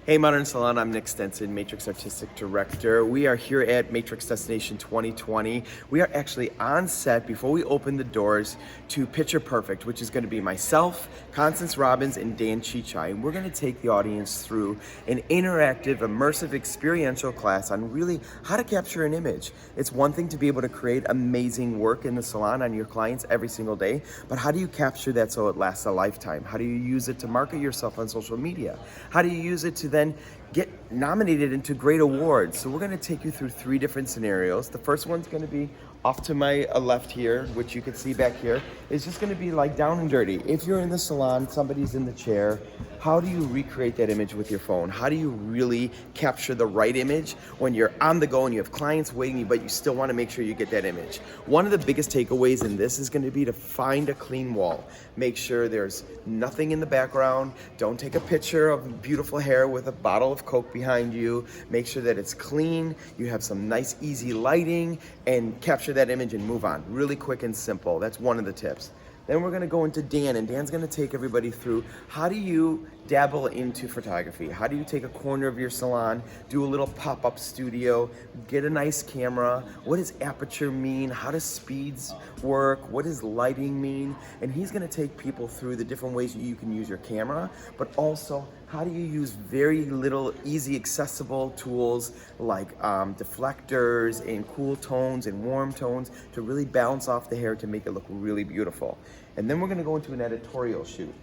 Hey Modern Salon, I'm Nick Stenson, Matrix Artistic Director. We are here at Matrix Destination 2020. We are actually on set before we open the doors to Picture Perfect, which is going to be myself, Constance Robbins, and Dan Chichai. And we're going to take the audience through an interactive, immersive, experiential class on really how to capture an image. It's one thing to be able to create amazing work in the salon on your clients every single day, but how do you capture that so it lasts a lifetime? How do you use it to market yourself on social media? How do you use it to then get nominated into great awards? So we're going to take you through 3 different scenarios. The first one's going to be off to my left here, which you can see back here, is just going to be like down and dirty. If you're in the salon, somebody's in the chair, how do you recreate that image with your phone? How do you really capture the right image when you're on the go and you have clients waiting, but you still want to make sure you get that image? One of the biggest takeaways in this is going to be to find a clean wall. Make sure there's nothing in the background. Don't take a picture of beautiful hair with a bottle of Coke behind you. Make sure that it's clean, you have some nice easy lighting, and capture that image and move on. Really quick and simple. That's one of the tips. Then we're gonna go into Dan, and Dan's gonna take everybody through how do you dabble into photography? How do you take a corner of your salon, do a little pop-up studio, get a nice camera? What does aperture mean? How does speeds work? What does lighting mean? And he's gonna take people through the different ways you can use your camera, but also how do you use very little easy accessible tools like deflectors and cool tones and warm tones to really bounce off the hair to make it look really beautiful. And then we're gonna go into an editorial shoot.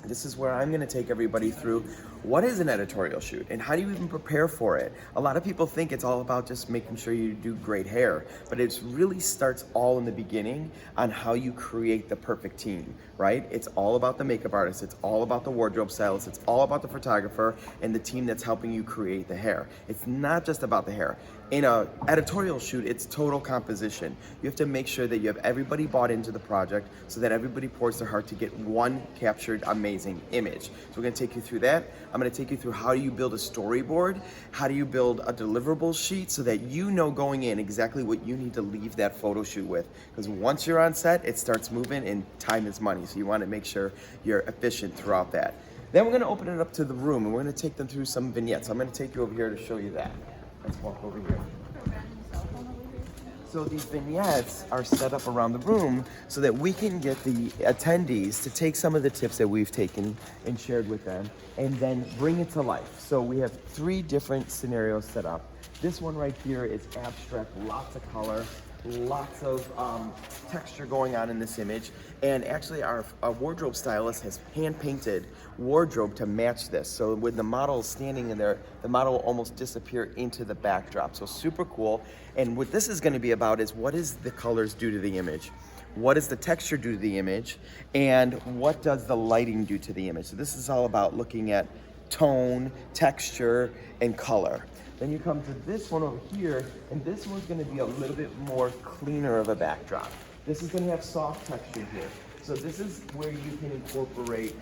This is where I'm going to take everybody through what is an editorial shoot and how do you even prepare for it. A lot of people think it's all about just making sure you do great hair, but it really starts all in the beginning on how you create the perfect team, right? It's all about the makeup artist, it's all about the wardrobe stylist, it's all about the photographer and the team that's helping you create the hair. It's not just about the hair. In an editorial shoot, it's total composition. You have to make sure that you have everybody bought into the project so that everybody pours their heart to get one captured amazing image. So we're gonna take you through that. I'm gonna take you through how do you build a storyboard, how do you build a deliverable sheet so that you know going in exactly what you need to leave that photo shoot with. Because once you're on set, it starts moving and time is money. So you wanna make sure you're efficient throughout that. Then we're gonna open it up to the room and we're gonna take them through some vignettes. I'm gonna take you over here to show you that. Let's walk over here. So these vignettes are set up around the room so that we can get the attendees to take some of the tips that we've taken and shared with them and then bring it to life. So we have 3 different scenarios set up. This one right here is abstract, lots of color, lots of texture going on in this image, and actually our wardrobe stylist has hand-painted wardrobe to match this. So when the model is standing in there, the model will almost disappear into the backdrop. So super cool. And what this is going to be about is what does the colors do to the image? What does the texture do to the image? And what does the lighting do to the image? So this is all about looking at tone, texture, and color. Then you come to this one over here, and this one's gonna be a little bit more cleaner of a backdrop. This is gonna have soft texture here. So this is where you can incorporate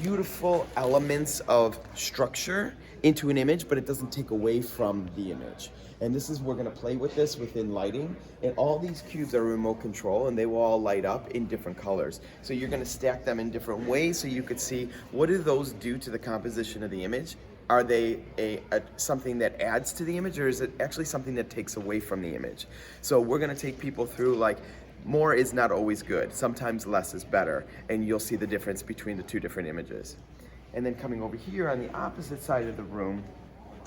beautiful elements of structure into an image, but it doesn't take away from the image. And this is, we're gonna play with this within lighting, and all these cubes are remote control and they will all light up in different colors. So you're gonna stack them in different ways so you could see what do those do to the composition of the image. Are they something that adds to the image, or is it actually something that takes away from the image? So we're gonna take people through like, more is not always good. Sometimes less is better, and you'll see the difference between the 2 different images. And then coming over here on the opposite side of the room,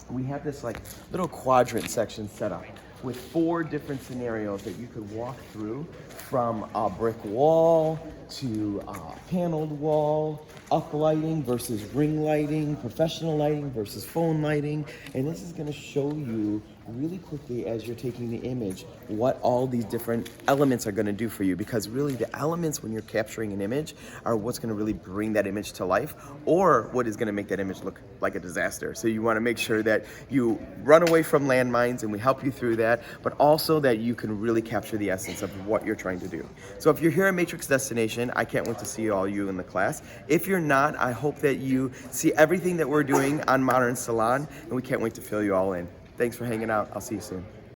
we have this like little quadrant section set up with 4 different scenarios that you could walk through, from a brick wall to a paneled wall, up lighting versus ring lighting, professional lighting versus phone lighting. And this is gonna show you really quickly as you're taking the image what all these different elements are going to do for you, because really the elements when you're capturing an image are what's going to really bring that image to life, or what is going to make that image look like a disaster. So you want to make sure that you run away from landmines, and we help you through that, but also that you can really capture the essence of what you're trying to do. So if you're here at Matrix Destination, I can't wait to see all you in the class. If you're not, I hope that you see everything that we're doing on Modern Salon, and we can't wait to fill you all in. Thanks for hanging out. I'll see you soon.